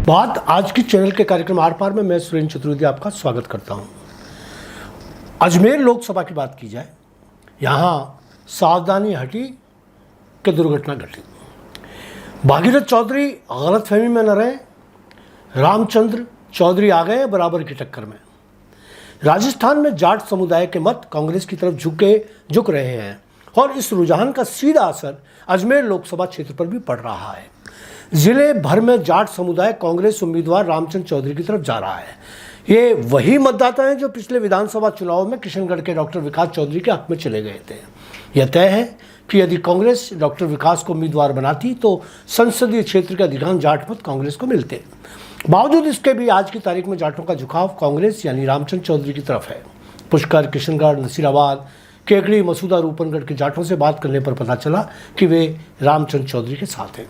बात आज की चैनल के कार्यक्रम आर पार में मैं सुरेंद्र चतुर्वेदी आपका स्वागत करता हूं। अजमेर लोकसभा की बात की जाए, यहां सावधानी हटी कि दुर्घटना घटी। भागीरथ चौधरी गलतफहमी में न रहे, रामचंद्र चौधरी आ गए बराबर की टक्कर में। राजस्थान में जाट समुदाय के मत कांग्रेस की तरफ झुक रहे हैं और इस रुझान का सीधा असर अजमेर लोकसभा क्षेत्र पर भी पड़ रहा है। जिले भर में जाट समुदाय कांग्रेस उम्मीदवार रामचंद्र चौधरी की तरफ जा रहा है। ये वही मतदाता हैं जो पिछले विधानसभा चुनाव में किशनगढ़ के डॉक्टर विकास चौधरी के हक में चले गए थे। यह तय है कि यदि कांग्रेस डॉक्टर विकास को उम्मीदवार बनाती तो संसदीय क्षेत्र के अधिकांश जाट मत कांग्रेस को मिलते। बावजूद इसके भी आज की तारीख में जाटों का झुकाव कांग्रेस यानी रामचंद्र चौधरी की तरफ है। पुष्कर, किशनगढ़, नसीराबाद, केकड़ी, मसूदा, रूपनगढ़ के जाटों से बात करने पर पता चला कि वे रामचंद्र चौधरी के साथ हैं।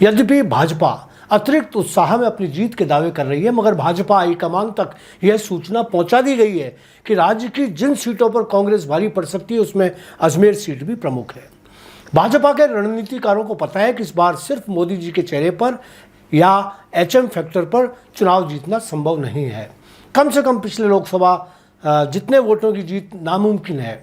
यद्यपि भाजपा अतिरिक्त उत्साह में अपनी जीत के दावे कर रही है, मगर भाजपा हाईकमान तक यह सूचना पहुंचा दी गई है कि राज्य की जिन सीटों पर कांग्रेस भारी पड़ सकती है उसमें अजमेर सीट भी प्रमुख है। भाजपा के रणनीतिकारों को पता है कि इस बार सिर्फ मोदी जी के चेहरे पर या एचएम फैक्टर पर चुनाव जीतना संभव नहीं है। कम से कम पिछले लोकसभा जितने वोटों की जीत नामुमकिन है।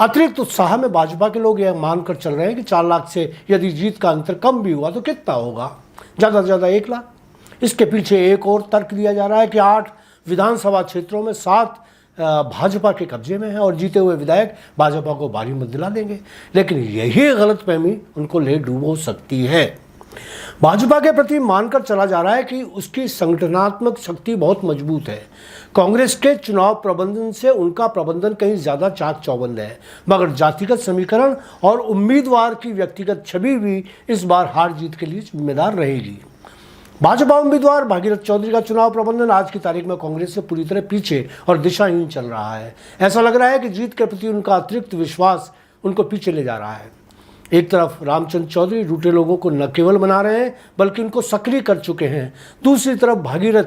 अतिरिक्त उत्साह में भाजपा के लोग यह मानकर चल रहे हैं कि 4 लाख से यदि जीत का अंतर कम भी हुआ तो कितना होगा, ज़्यादा से ज़्यादा 1 लाख। इसके पीछे एक और तर्क दिया जा रहा है कि 8 विधानसभा क्षेत्रों में 7 भाजपा के कब्जे में है और जीते हुए विधायक भाजपा को भारी मत दिला देंगे। लेकिन यही गलतफहमी उनको ले डूबो सकती है। भाजपा के प्रति मानकर चला जा रहा है कि उसकी संगठनात्मक शक्ति बहुत मजबूत है। कांग्रेस के चुनाव प्रबंधन से उनका प्रबंधन कहीं ज़्यादा चाक चौबंद है, मगर जातिगत समीकरण और उम्मीदवार की व्यक्तिगत छवि भी इस बार हार जीत के लिए जिम्मेदार रहेगी। भाजपा उम्मीदवार भागीरथ चौधरी का चुनाव प्रबंधन आज की तारीख में कांग्रेस से पूरी तरह पीछे और दिशाहीन चल रहा है। ऐसा लग रहा है कि जीत के प्रति उनका अतिरिक्त विश्वास उनको पीछे ले जा रहा है। एक तरफ रामचंद्र चौधरी रूठे लोगों को न केवल मना रहे हैं बल्कि उनको सक्रिय कर चुके हैं। दूसरी तरफ भागीरथ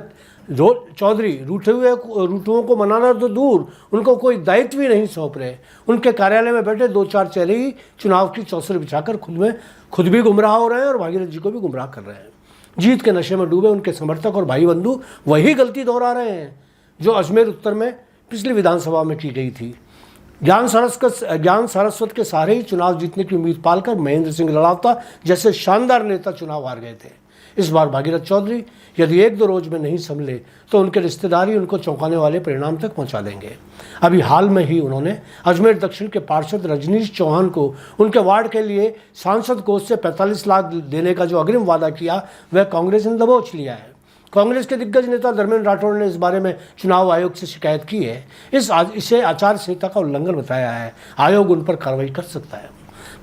चौधरी रूठुओं को मनाना तो दूर, उनको कोई दायित्व भी नहीं सौंप रहे। उनके कार्यालय में बैठे 2-4 चेहरे ही चुनाव की चौसर बिछाकर खुद भी गुमराह हो रहे हैं और भागीरथ जी को भी गुमराह कर रहे हैं। जीत के नशे में डूबे उनके समर्थक और भाई बंधु वही गलती दोहरा रहे हैं जो अजमेर उत्तर में पिछली विधानसभा में की गई थी। ज्ञान सारस्वत के सहारे ही चुनाव जीतने की उम्मीद पालकर महेंद्र सिंह लड़ावता जैसे शानदार नेता चुनाव हार गए थे। इस बार भागीरथ चौधरी यदि 1-2 रोज में नहीं संभले तो उनके रिश्तेदार ही उनको चौंकाने वाले परिणाम तक पहुंचा देंगे। अभी हाल में ही उन्होंने अजमेर दक्षिण के पार्षद रजनीश चौहान को उनके वार्ड के लिए सांसद कोष से 45 लाख देने का जो अग्रिम वादा किया वह कांग्रेस ने दबोच लिया है। कांग्रेस के दिग्गज नेता धर्मेंद्र राठौड़ ने इस बारे में चुनाव आयोग से शिकायत की है। इसे आचार संहिता का उल्लंघन बताया है। आयोग उन पर कार्रवाई कर सकता है।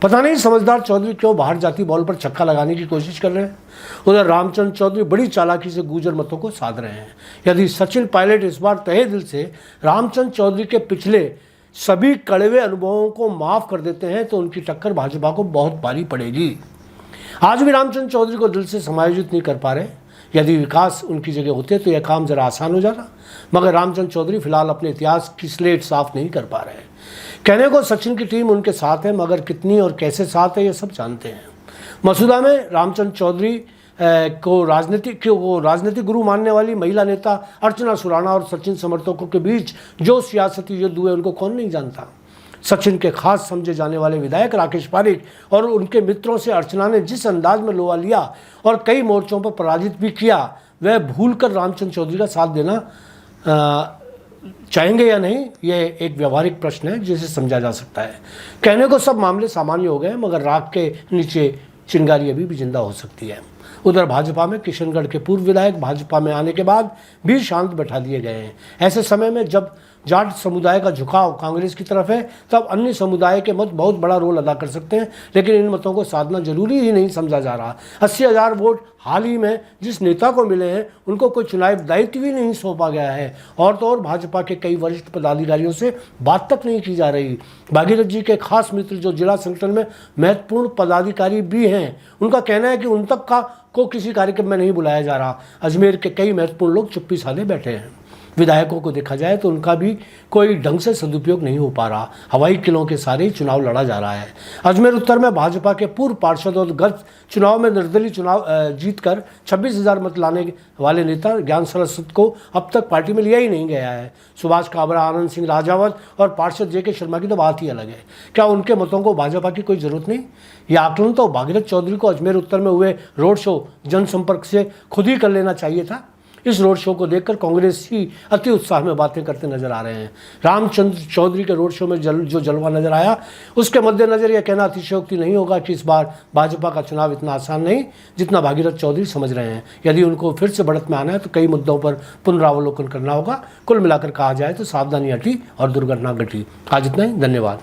पता नहीं समझदार चौधरी क्यों बाहर जाती बॉल पर छक्का लगाने की कोशिश कर रहे हैं। उधर रामचंद्र चौधरी बड़ी चालाकी से गुर्जर मतों को साध रहे हैं। यदि सचिन पायलट इस बार तहे दिल से रामचंद्र चौधरी के पिछले सभी कड़वे अनुभवों को माफ कर देते हैं तो उनकी टक्कर भाजपा को बहुत भारी पड़ेगी। आज भी रामचंद्र चौधरी को दिल से समायोजित नहीं कर पा रहे। यदि विकास उनकी जगह होते तो यह काम ज़रा आसान हो जाता, मगर रामचंद्र चौधरी फिलहाल अपने इतिहास की स्लेट साफ नहीं कर पा रहे। कहने को सचिन की टीम उनके साथ है, मगर कितनी और कैसे साथ है ये सब जानते हैं। मसूदा में रामचंद्र चौधरी को राजनीतिक गुरु मानने वाली महिला नेता अर्चना सुराणा और सचिन समर्थकों के बीच जो सियासती युद्ध हुए उनको कौन नहीं जानता। सचिन के खास समझे जाने वाले विधायक राकेश पारिक और उनके मित्रों से अर्चना ने जिस अंदाज में लोहा लिया और कई मोर्चों पर पराजित भी किया, वह भूलकर रामचंद्र चौधरी का साथ देना चाहेंगे या नहीं, यह एक व्यवहारिक प्रश्न है जिसे समझा जा सकता है। कहने को सब मामले सामान्य हो गए, मगर राख के नीचे चिंगारी अभी भी जिंदा हो सकती है। उधर भाजपा में किशनगढ़ के पूर्व विधायक भाजपा में आने के बाद भी शांत बैठा दिए गए हैं। ऐसे समय में जब जाट समुदाय का झुकाव कांग्रेस की तरफ है तब अन्य समुदाय के मत बहुत बड़ा रोल अदा कर सकते हैं, लेकिन इन मतों को साधना जरूरी ही नहीं समझा जा रहा। 80,000 वोट हाल ही में जिस नेता को मिले हैं उनको कोई चुनावी दायित्व भी नहीं सौंपा गया है और तो और भाजपा के कई वरिष्ठ पदाधिकारियों से बात तक नहीं की जा रही। भागीरथ जी के खास मित्र जो जिला संगठन में महत्वपूर्ण पदाधिकारी भी हैं, उनका कहना है कि उन तक को किसी कार्यक्रम में नहीं बुलाया जा रहा। अजमेर के कई महत्वपूर्ण लोग चुप्पी साधे बैठे हैं। विधायकों को देखा जाए तो उनका भी कोई ढंग से सदुपयोग नहीं हो पा रहा। हवाई किलों के सारे ही चुनाव लड़ा जा रहा है। अजमेर उत्तर में भाजपा के पूर्व पार्षद और गत चुनाव में निर्दलीय चुनाव जीतकर 26,000 मत लाने वाले नेता ज्ञान सरस्वत को अब तक पार्टी में लिया ही नहीं गया है। सुभाष काबरा, आनंद सिंह राजावत और पार्षद जे के शर्मा की तो बात ही अलग है। क्या उनके मतों को भाजपा की कोई जरूरत नहीं? यह आकलन तो भागीरथ चौधरी को अजमेर उत्तर में हुए रोड शो जनसंपर्क से खुद ही कर लेना चाहिए था। इस रोड शो को देखकर कांग्रेस ही अति उत्साह में बातें करते नजर आ रहे हैं। रामचंद्र चौधरी के रोड शो में जो जलवा नजर आया, उसके मद्देनजर यह कहना अतिशयोक्ति नहीं होगा कि इस बार भाजपा का चुनाव इतना आसान नहीं जितना भागीरथ चौधरी समझ रहे हैं। यदि उनको फिर से बढ़त में आना है तो कई मुद्दों पर पुनरावलोकन करना होगा। कुल मिलाकर कहा जाए तो सावधानी हटी और दुर्घटना घटी। आज इतना ही, धन्यवाद।